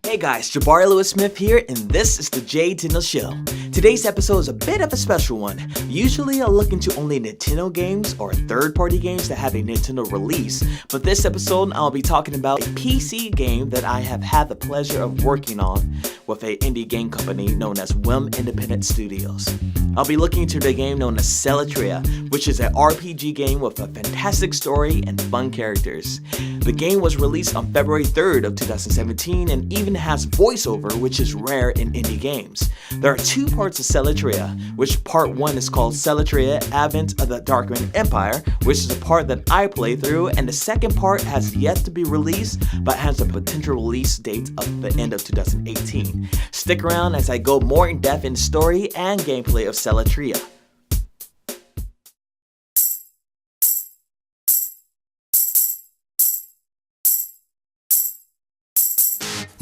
Hey guys, Jabari Lewis Smith here, and this is the J-Tendo Show. Today's episode is a bit of a special one. Usually I look into only Nintendo games or third-party games that have a Nintendo release, but this episode I'll be talking about a PC game that I have had the pleasure of working on with an indie game company known as Whim Independent Studios. I'll be looking into the game known as Selatria, which is an RPG game with a fantastic story and fun characters. The game was released on February 3rd of 2017 and even has voiceover, which is rare in indie games. There are two parts of Selatria, which part 1 is called Selatria Advent of the Dakk'rian Empire, which is the part that I play through, and the second part has yet to be released, but has a potential release date of the end of 2018. Stick around as I go more in depth in story and gameplay of Selatria.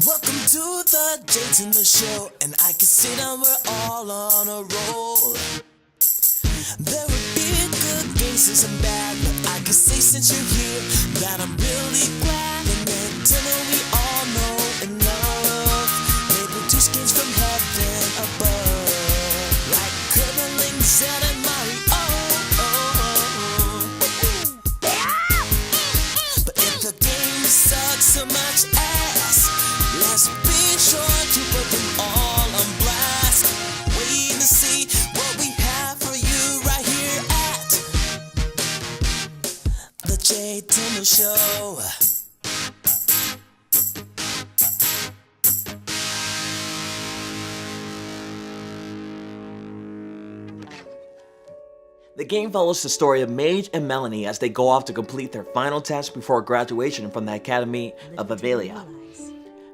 Welcome to the J-Tendo Show, and I can see that we're all on a roll. There will be good games and some bad, but I can say since you're here that I'm really glad. And then Nintendo we all know and love. They produce games from heaven above, like Kirby, Zelda, and Mario. But if the game sucks so much ass, let's be sure to put them all on blast. Wait to see what we have for you right here at the J-Tendo Show. The game follows the story of Mage and Melanie as they go off to complete their final test before graduation from the Academy of Avelia.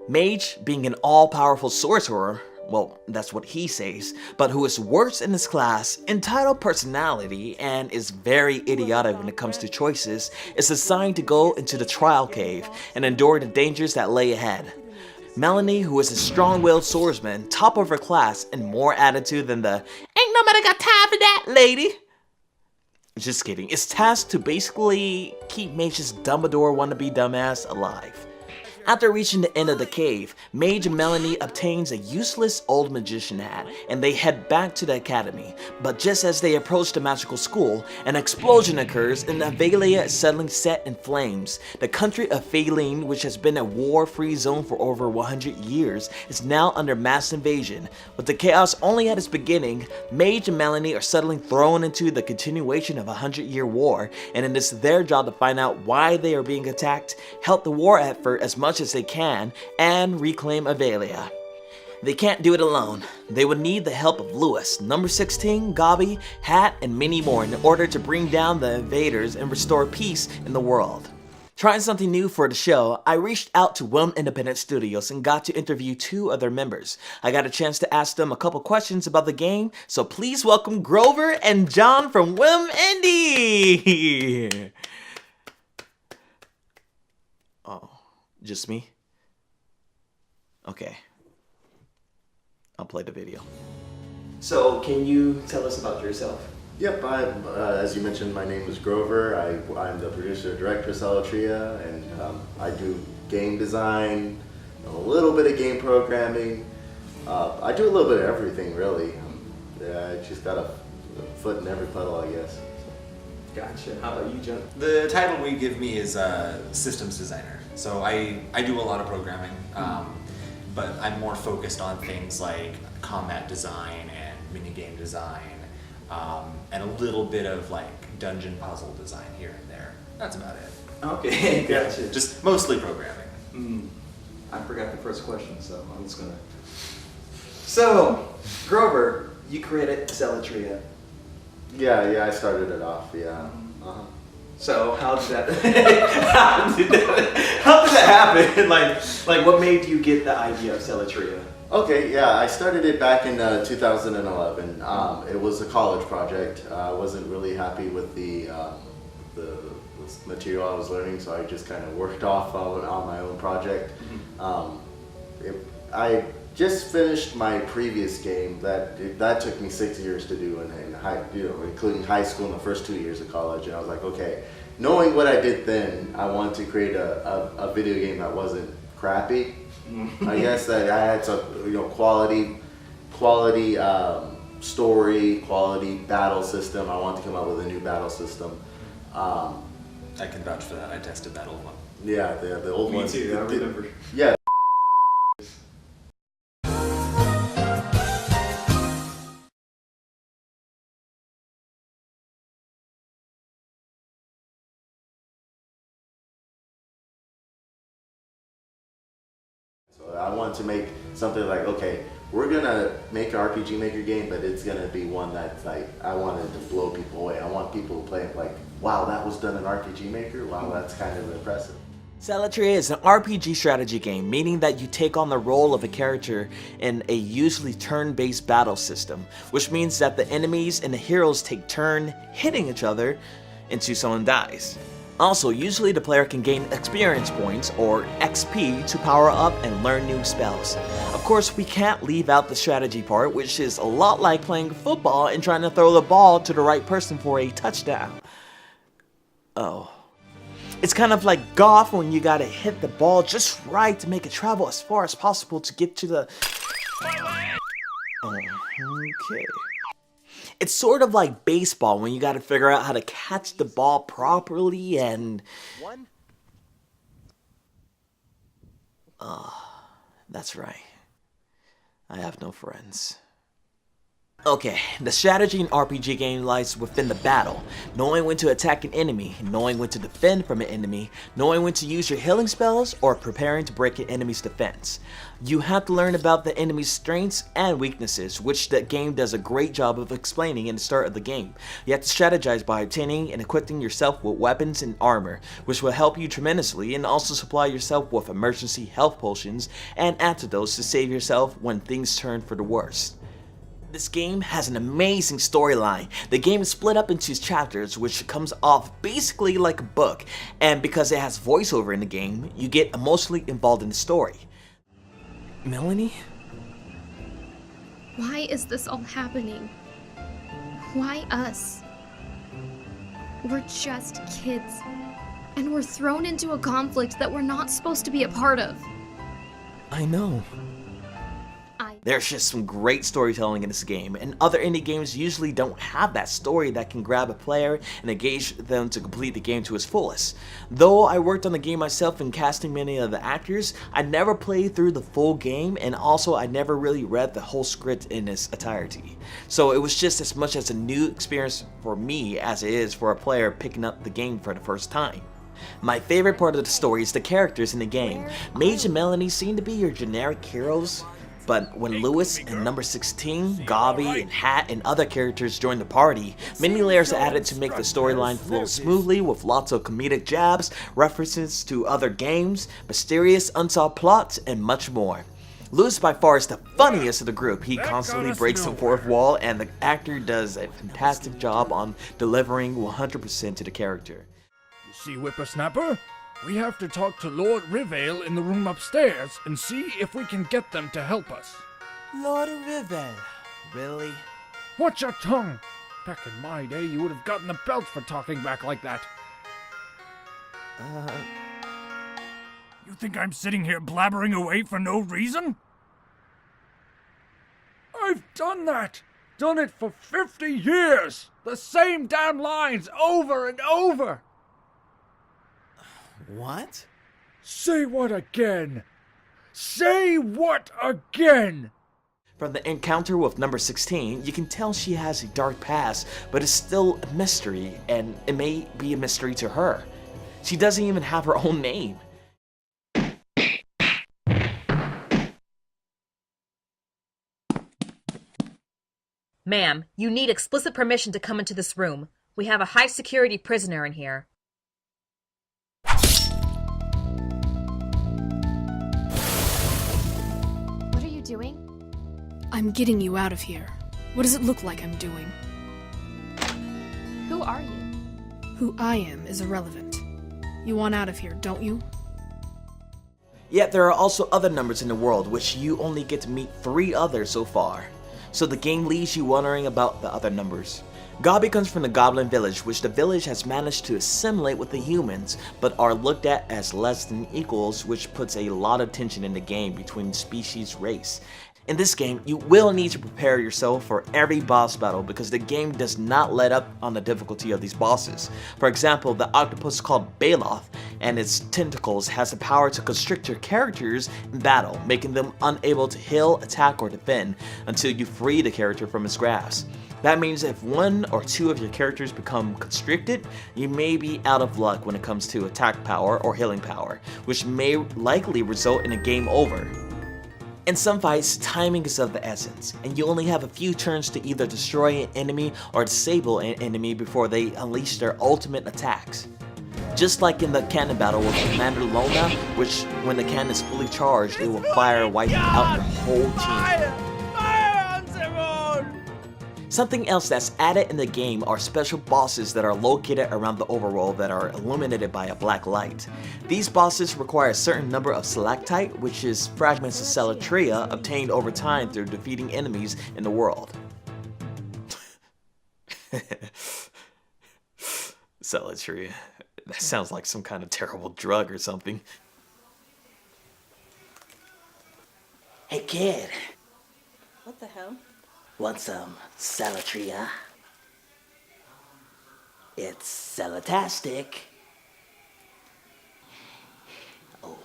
Mage, being an all-powerful sorcerer, well, that's what he says, but who is worst in his class, entitled personality, and is very idiotic when it comes to choices, is assigned to go into the trial cave and endure the dangers that lay ahead. Melanie, who is a strong-willed swordsman, top of her class, and more attitude than the "ain't nobody got time for that" lady. Just kidding, is tasked to basically keep Mage's Dumbledore wannabe dumbass alive. After reaching the end of the cave, Mage and Melanie obtains a useless old magician hat, and they head back to the academy. But just as they approach the magical school, an explosion occurs and Avelia is suddenly set in flames. The country of Faeline, which has been a war-free zone for over 100 years, is now under mass invasion. With the chaos only at its beginning, Mage and Melanie are suddenly thrown into the continuation of a 100-year war, and it is their job to find out why they are being attacked, help the war effort as much as they can, and reclaim Avelia. They can't do it alone. They would need the help of Lewis, Number 16, Gobby, Hat, and many more in order to bring down the invaders and restore peace in the world. Trying something new for the show, I reached out to Whim Independent Studios and got to interview 2 of their members. I got a chance to ask them a couple questions about the game, so please welcome Grover and John from Whim Indie! Oh. Just me? Okay. I'll play the video. So, can you tell us about yourself? Yep, as you mentioned, my name is Grover. I'm the producer director of Selatria, and I do game design, a little bit of game programming. I do a little bit of everything, really. I just got a foot in every puddle, I guess. Gotcha. How about you, John? The title we give me is systems designer. So I do a lot of programming, but I'm more focused on things like combat design and minigame design, and a little bit of like dungeon puzzle design here and there. That's about it. Okay, gotcha. Just mostly programming. I forgot the first question, so I'm just gonna... So, Grover, you created Selatria. Yeah, I started it off, yeah. So how did that how did that happen? Like what made you get the idea of Selatria? Okay, yeah, I started it back in 2011. It was a college project. I wasn't really happy with the material I was learning, so I just kind of worked off on my own project. I just finished my previous game that took me 6 years to do, including high school and the first 2 years of college. And I was like, okay, knowing what I did then, I wanted to create a video game that wasn't crappy. I guess that I had some, quality story, quality battle system. I wanted to come up with a new battle system. I can vouch for that. I tested that old one. Yeah, the old Me ones. too, I remember. Yeah. So I wanted to make something like, okay, we're gonna make an RPG Maker game, but it's gonna be one that's like, I wanted to blow people away. I want people to play it like, wow, that was done in RPG Maker? Wow, that's kind of impressive. Selatria is an RPG strategy game, meaning that you take on the role of a character in a usually turn-based battle system, which means that the enemies and the heroes take turn hitting each other until someone dies. Also, usually the player can gain experience points, or XP, to power up and learn new spells. Of course, we can't leave out the strategy part, which is a lot like playing football and trying to throw the ball to the right person for a touchdown. Oh. It's kind of like golf when you gotta hit the ball just right to make it travel as far as possible to get to the... Okay. It's sort of like baseball when you gotta figure out how to catch the ball properly and... That's right. I have no friends. Okay, the strategy in RPG game lies within the battle, knowing when to attack an enemy, knowing when to defend from an enemy, knowing when to use your healing spells, or preparing to break an enemy's defense. You have to learn about the enemy's strengths and weaknesses, which the game does a great job of explaining in the start of the game. You have to strategize by obtaining and equipping yourself with weapons and armor, which will help you tremendously, and also supply yourself with emergency health potions and antidotes to save yourself when things turn for the worst. This game has an amazing storyline. The game is split up into chapters, which comes off basically like a book, and because it has voiceover in the game, you get emotionally involved in the story. Melanie? Why is this all happening? Why us? We're just kids, and we're thrown into a conflict that we're not supposed to be a part of. I know. There's just some great storytelling in this game, and other indie games usually don't have that story that can grab a player and engage them to complete the game to its fullest. Though I worked on the game myself and casting many of the actors, I never played through the full game, and also I never really read the whole script in its entirety. So it was just as much as a new experience for me as it is for a player picking up the game for the first time. My favorite part of the story is the characters in the game. Mage and Melanie seem to be your generic heroes, but when Lewis and number 16, Gobby, and Hat, and other characters join the party, many layers are added to make the storyline flow smoothly with lots of comedic jabs, references to other games, mysterious unsolved plots, and much more. Lewis by far is the funniest of the group. He constantly breaks the fourth wall, and the actor does a fantastic job on delivering 100% to the character. You see, Whippersnapper? We have to talk to Lord Rivale in the room upstairs and see if we can get them to help us. Lord Rivale? Really? Watch your tongue! Back in my day, you would have gotten the belt for talking back like that. You think I'm sitting here blabbering away for no reason? I've done that! Done it for 50 years! The same damn lines over and over! What? Say what again? Say what again? From the encounter with number 16, you can tell she has a dark past, but it's still a mystery, and it may be a mystery to her. She doesn't even have her own name. Ma'am, you need explicit permission to come into this room. We have a high-security prisoner in here. What are you doing? I'm getting you out of here. What does it look like I'm doing? Who are you? Who I am is irrelevant. You want out of here, don't you? Yet there are also other numbers in the world, which you only get to meet 3 others so far. So the game leaves you wondering about the other numbers. Gobby comes from the Goblin Village, which the village has managed to assimilate with the humans, but are looked at as less than equals, which puts a lot of tension in the game between species race. In this game, you will need to prepare yourself for every boss battle because the game does not let up on the difficulty of these bosses. For example, the octopus called Baloth and its tentacles has the power to constrict your characters in battle, making them unable to heal, attack, or defend until you free the character from its grasp. That means if one or two of your characters become constricted, you may be out of luck when it comes to attack power or healing power, which may likely result in a game over. In some fights, timing is of the essence, and you only have a few turns to either destroy an enemy or disable an enemy before they unleash their ultimate attacks. Just like in the cannon battle with Commander Lona, which when the cannon is fully charged, it will fire wiping out your whole team. Something else that's added in the game are special bosses that are located around the overworld that are illuminated by a black light. These bosses require a certain number of stalactite, which is fragments of Selatria obtained over time through defeating enemies in the world. Selatria. That sounds like some kind of terrible drug or something. Hey kid, What the hell? want some Selatria? It's Celatastic. Oh,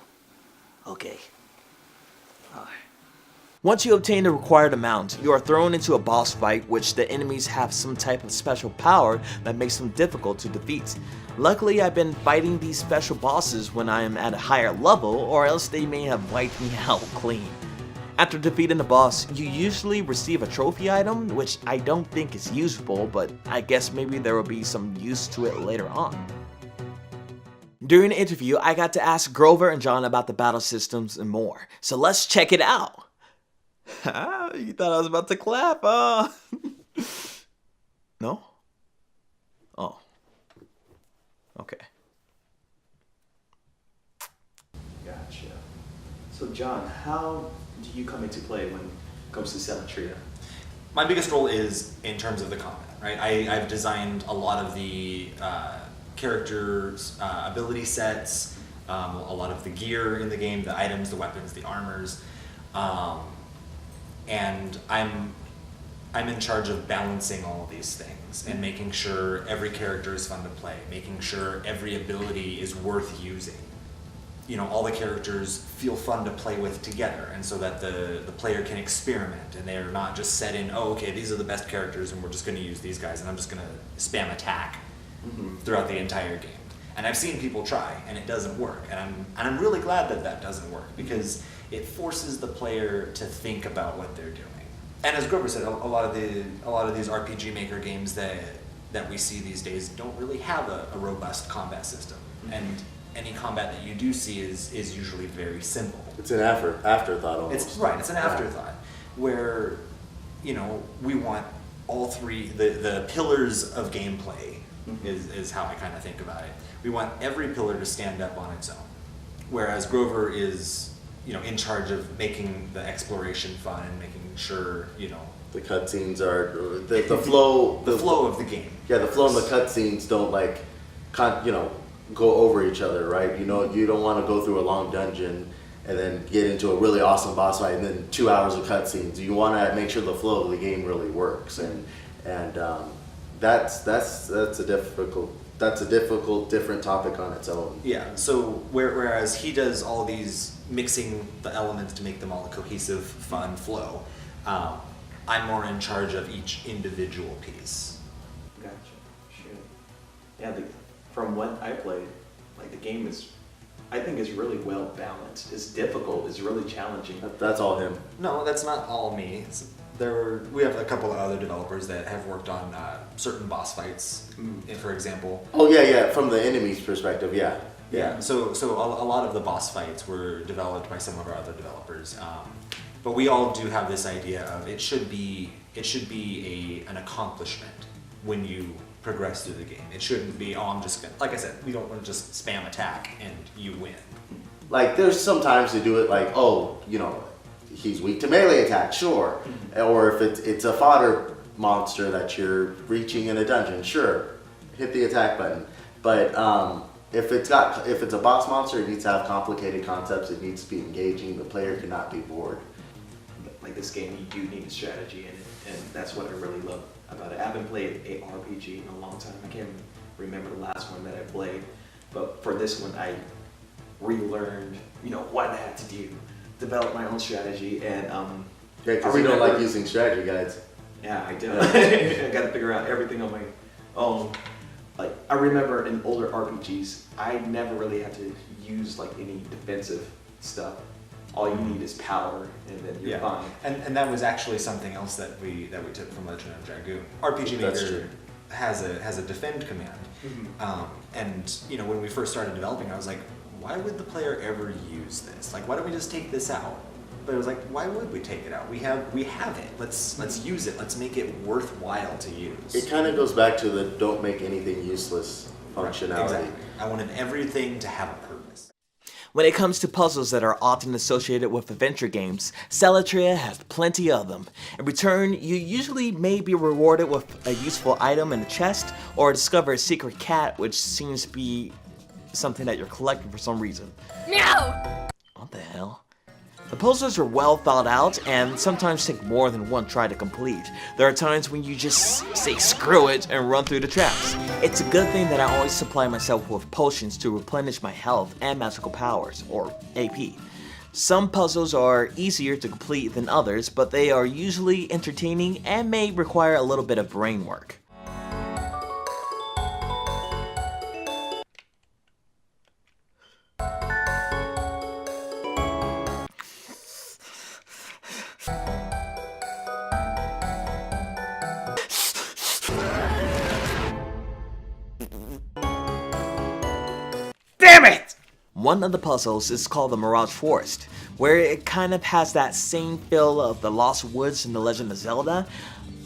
okay. Once you obtain the required amount, you are thrown into a boss fight which the enemies have some type of special power that makes them difficult to defeat. Luckily, I've been fighting these special bosses when I am at a higher level, or else they may have wiped me out clean. After defeating the boss, you usually receive a trophy item, which I don't think is usable, but I guess maybe there will be some use to it later on. During the interview, I got to ask Grover and John about the battle systems and more, so let's check it out! You thought I was about to clap, No? Oh. Okay. Gotcha. So John, how do you come into play when it comes to Selatria? My biggest role is in terms of the combat, right? I've designed a lot of the characters' ability sets, a lot of the gear in the game, the items, the weapons, the armors, and I'm in charge of balancing all of these things and making sure every character is fun to play, making sure every ability is worth using. You know, all the characters feel fun to play with together, and so that the player can experiment and they're not just set in, oh, okay, these are the best characters and we're just going to use these guys and I'm just going to spam attack throughout the entire game. And I've seen people try and it doesn't work, and I'm really glad that that doesn't work because it forces the player to think about what they're doing. And as Grover said, a lot of these RPG Maker games that we see these days don't really have a robust combat system, and any combat that you do see is usually very simple. It's an afterthought almost. It's right. It's an afterthought where, you know, we want all three the pillars of gameplay is how I kind of think about it. We want every pillar to stand up on its own, whereas Grover is, you know, in charge of making the exploration fun and making sure, you know, The cutscenes are the flow. the flow of the game. Yeah, the flow and the cutscenes don't go over each other, right? You know, you don't want to go through a long dungeon and then get into a really awesome boss fight and then 2 hours of cutscenes. You want to make sure the flow of the game really works, and that's a difficult different topic on its own. Yeah. So whereas he does all these mixing the elements to make them all a cohesive, fun flow, I'm more in charge of each individual piece. Gotcha. Sure. Yeah, from what I played, like the game I think is really well balanced. It's difficult. It's really challenging. That's all him. No, that's not all me. We have a couple of other developers that have worked on certain boss fights, for example. Oh yeah. From the enemy's perspective, yeah. Yeah. So a lot of the boss fights were developed by some of our other developers, but we all do have this idea of it should be an accomplishment when you progress through the game. It shouldn't be, oh, I'm just gonna, like I said, we don't want to just spam attack and you win. Like there's sometimes they do it like, oh, you know, he's weak to melee attack, sure. Or if it's a fodder monster that you're reaching in a dungeon, sure, hit the attack button. But if it's a boss monster, it needs to have complicated concepts. It needs to be engaging. The player cannot be bored. Like this game, you do need a strategy in it, and that's what I really love about it. I haven't played a RPG in a long time. I can't remember the last one that I played, but for this one, I relearned, what I had to do, develop my own strategy, and Yeah, because you don't like using strategy guides. Yeah, I do. I got to figure out everything on my own. Like, I remember in older RPGs, I never really had to use like any defensive stuff. All you need is power, and then you're fine. And that was actually something else that we took from Legend of Dragoon. RPG That's Maker true. has a defend command, and when we first started developing, I was like, why would the player ever use this? Like, why don't we just take this out? But it was like, why would we take it out? We have it. Let's use it. Let's make it worthwhile to use. It kind of goes back to the don't make anything useless functionality. Exactly. I wanted everything to have a purpose. When it comes to puzzles that are often associated with adventure games, Selatria has plenty of them. In return, you usually may be rewarded with a useful item in the chest, or discover a secret cat, which seems to be something that you're collecting for some reason. No! What the hell? The puzzles are well thought out and sometimes take more than one try to complete. There are times when you just say screw it and run through the traps. It's a good thing that I always supply myself with potions to replenish my health and magical powers, or AP. Some puzzles are easier to complete than others, but they are usually entertaining and may require a little bit of brain work. Damn it! One of the puzzles is called the Mirage Forest, where it kind of has that same feel of the Lost Woods in The Legend of Zelda.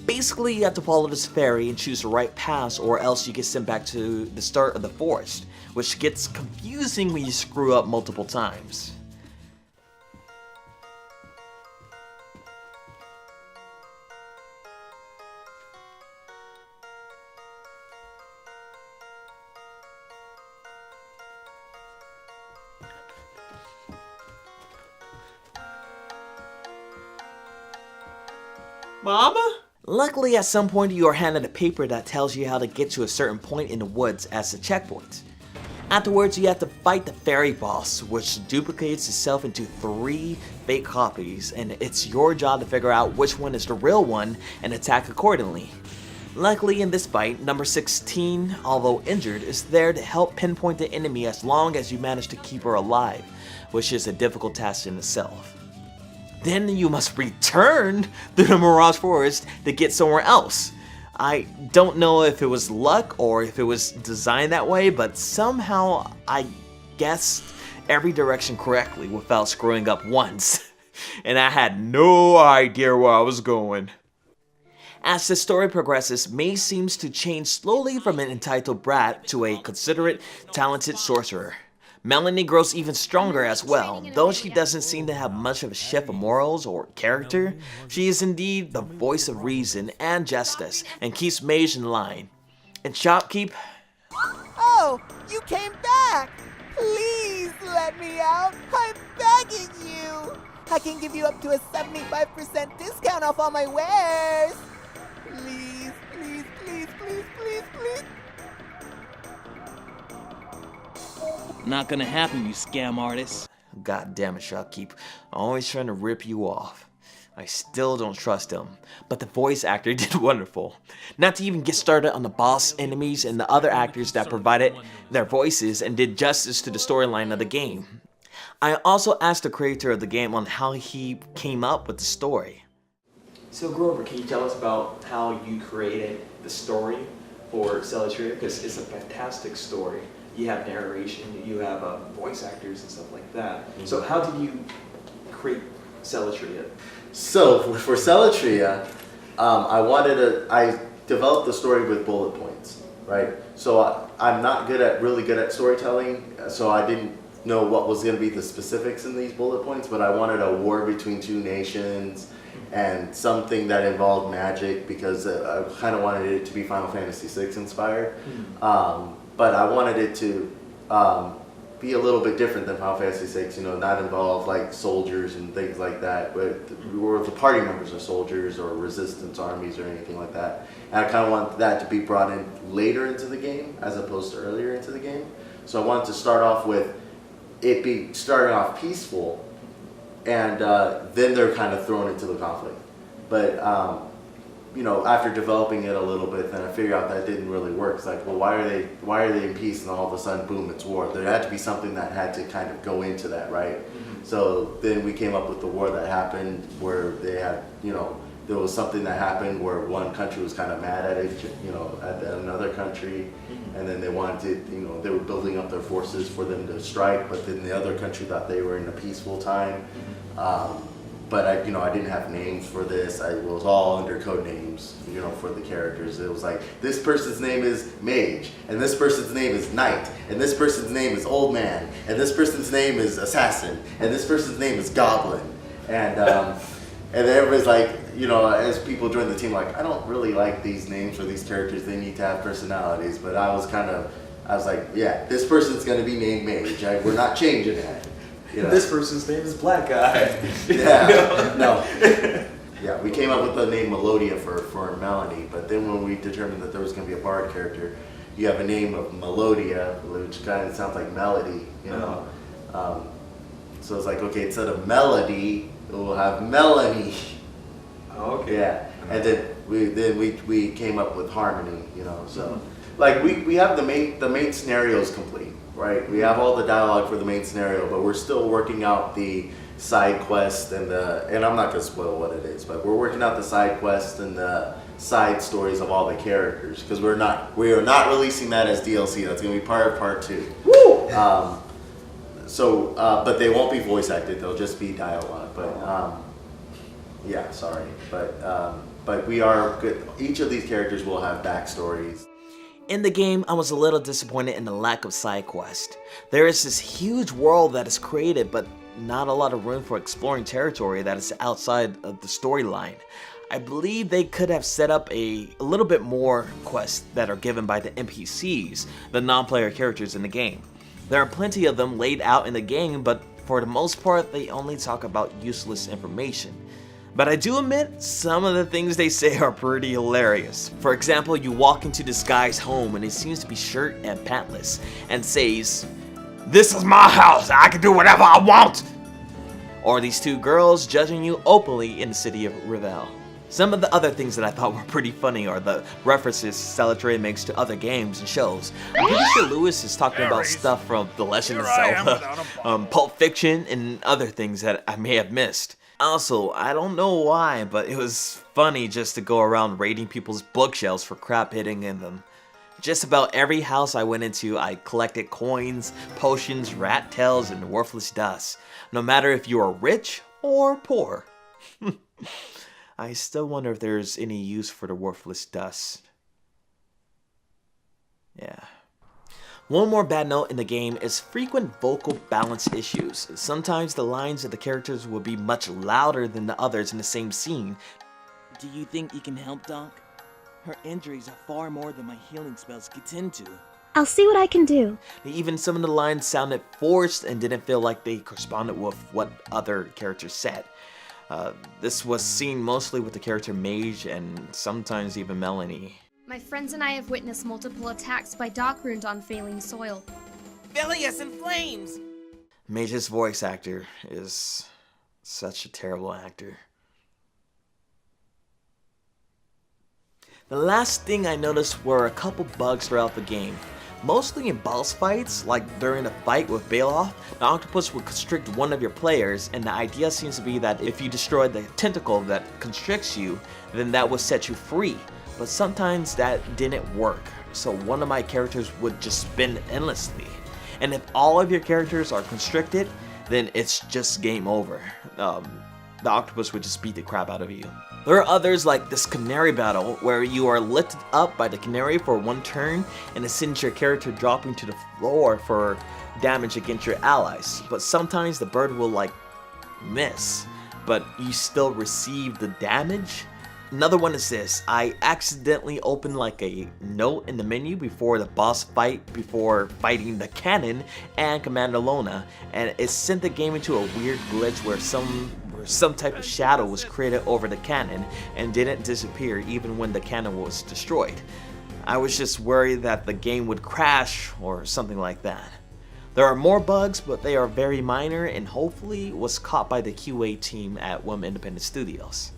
Basically, you have to follow this fairy and choose the right path, or else you get sent back to the start of the forest, which gets confusing when you screw up multiple times. Mama? Luckily, at some point you are handed a paper that tells you how to get to a certain point in the woods as a checkpoint. Afterwards, you have to fight the fairy boss, which duplicates itself into 3 fake copies, and it's your job to figure out which one is the real one and attack accordingly. Luckily, in this fight, number 16, although injured, is there to help pinpoint the enemy as long as you manage to keep her alive, which is a difficult task in itself. Then you must return through the Mirage Forest to get somewhere else. I don't know if it was luck or if it was designed that way, but somehow I guessed every direction correctly without screwing up once. And I had no idea where I was going. As the story progresses, May seems to change slowly from an entitled brat to a considerate, talented sorcerer. Melanie grows even stronger as well. Though she doesn't seem to have much of a shift of morals or character, she is indeed the voice of reason and justice and keeps Mage in line. And Shopkeep? Oh, you came back! Please let me out! I'm begging you! I can give you up to a 75% discount off all my wares! Please, please, please, please, please, please! Not gonna happen, you scam artist. God damn it, Shopkeep. Always trying to rip you off. I still don't trust him, but the voice actor did wonderful. Not to even get started on the boss enemies and the other actors that provided their voices and did justice to the storyline of the game. I also asked the creator of the game on how he came up with the story. So Grover, can you tell us about how you created the story for Selatria? Because it's a fantastic story. You have narration, you have voice actors and stuff like that. So how did you create Selatria? So for Selatria, I developed the story with bullet points, right? So I'm not really good at storytelling, so I didn't know what was going to be the specifics in these bullet points, but I wanted a war between 2 nations, and something that involved magic, because I kind of wanted it to be Final Fantasy VI inspired. But I wanted it to be a little bit different than Final Fantasy VI, you know, not involve like soldiers and things like that, but where the party members are soldiers or resistance armies or anything like that. And I kind of want that to be brought in later into the game as opposed to earlier into the game. So I wanted to start off with it be starting off peaceful, and then they're kind of thrown into the conflict. But you know, after developing it a little bit, then I figured out that didn't really work. It's like, well, why are they in peace, and all of a sudden, boom, it's war? There had to be something that had to kind of go into that, right? So then we came up with the war that happened, where they had, you know, there was something that happened where one country was kind of mad at it, you know, at another country, and then they wanted to, you know, they were building up their forces for them to strike, but then the other country thought they were in a peaceful time. But I didn't have names for this. It was all under code names, you know, for the characters. It was like, this person's name is Mage, and this person's name is Knight, and this person's name is Old Man, and this person's name is Assassin, and this person's name is Goblin. And and then everybody's like, you know, as people join the team, like, I don't really like these names for these characters. They need to have personalities. But I was like, yeah, this person's going to be named Mage. We're not changing that. You know? This person's name is Black Guy. Yeah, no. Yeah, we came up with the name Melodia for Melanie, but then when we determined that there was going to be a bard character, you have a name of Melodia, which kind of sounds like melody, you know. So it's like, okay, instead of Melody, we'll have Melanie. Oh, okay. Yeah, and then we came up with Harmony, you know. So like we have the main scenarios complete. Right, we have all the dialogue for the main scenario, but we're still working out the side quest and I'm not gonna spoil what it is, but we're working out the side quest and the side stories of all the characters, because we are not releasing that as DLC. That's gonna be part of part 2. Woo! But they won't be voice acted; they'll just be dialogue. But yeah, sorry, but we are good. Each of these characters will have backstories. In the game, I was a little disappointed in the lack of side quest. There is this huge world that is created, but not a lot of room for exploring territory that is outside of the storyline. I believe they could have set up a little bit more quests that are given by the NPCs, the non-player characters in the game. There are plenty of them laid out in the game, but for the most part, they only talk about useless information. But I do admit, some of the things they say are pretty hilarious. For example, you walk into this guy's home and he seems to be shirt and pantless and says, "This is my house, I can do whatever I want!" Or these two girls judging you openly in the city of Revelle. Some of the other things that I thought were pretty funny are the references Selatria makes to other games and shows. I'm pretty sure Lewis is talking about stuff from The Legend of Zelda, Pulp Fiction, and other things that I may have missed. Also, I don't know why, but it was funny just to go around raiding people's bookshelves for crap hidden in them. Just about every house I went into, I collected coins, potions, rat tails, and worthless dust. No matter if you are rich or poor. I still wonder if there's any use for the worthless dust. Yeah. One more bad note in the game is frequent vocal balance issues. Sometimes the lines of the characters will be much louder than the others in the same scene. Do you think you can help, Doc? Her injuries are far more than my healing spells could tend to. I'll see what I can do. Even some of the lines sounded forced and didn't feel like they corresponded with what other characters said. This was seen mostly with the character Mage and sometimes even Melanie. My friends and I have witnessed multiple attacks by Dakk'rian on failing soil. Vilius in flames! Mage's voice actor is such a terrible actor. The last thing I noticed were a couple bugs throughout the game. Mostly in boss fights, like during a fight with Bailoff, the octopus would constrict one of your players, and the idea seems to be that if you destroy the tentacle that constricts you, then that would set you free. But sometimes that didn't work, so one of my characters would just spin endlessly. And if all of your characters are constricted, then it's just game over. The octopus would just beat the crap out of you. There are others like this canary battle, where you are lifted up by the canary for one turn, and it sends your character dropping to the floor for damage against your allies. But sometimes the bird will miss. but you still receive the damage. Another one is this: I accidentally opened like a note in the menu before the boss fight, before fighting the cannon and Commander Lona, and it sent the game into a weird glitch where some type of shadow was created over the cannon and didn't disappear even when the cannon was destroyed. I was just worried that the game would crash or something like that. There are more bugs, but they are very minor and hopefully was caught by the QA team at Whim Independent Studios.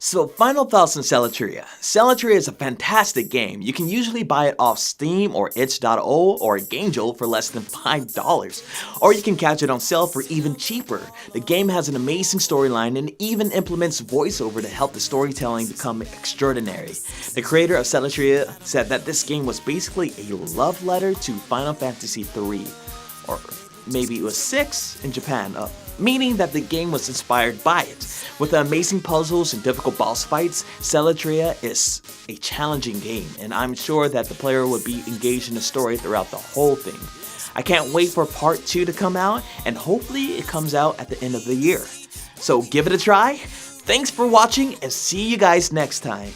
So, final thoughts on Selatria. Selatria is a fantastic game. You can usually buy it off Steam or itch.io or GameJolt for less than $5, or you can catch it on sale for even cheaper. The game has an amazing storyline and even implements voiceover to help the storytelling become extraordinary. The creator of Selatria said that this game was basically a love letter to Final Fantasy III, or maybe it was 6 in Japan, meaning that the game was inspired by it. With the amazing puzzles and difficult boss fights, Selatria is a challenging game, and I'm sure that the player would be engaged in the story throughout the whole thing. I can't wait for part 2 to come out, and hopefully it comes out at the end of the year. So give it a try. Thanks for watching, and see you guys next time.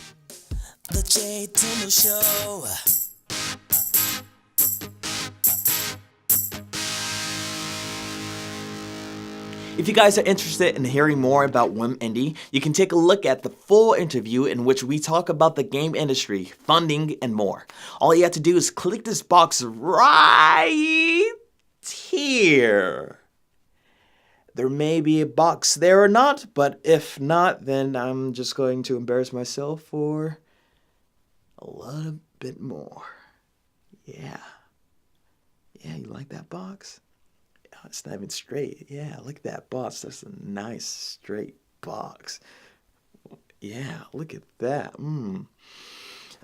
The J-Tendo Show. If you guys are interested in hearing more about Whim Indie, you can take a look at the full interview in which we talk about the game industry, funding, and more. All you have to do is click this box right here. There may be a box there or not, but if not, then I'm just going to embarrass myself for a little bit more. Yeah. Yeah, you like that box? It's not even straight. Yeah, look at that box. That's a nice straight box. Yeah, look at that.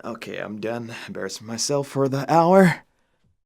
Okay, I'm done embarrassing myself for the hour.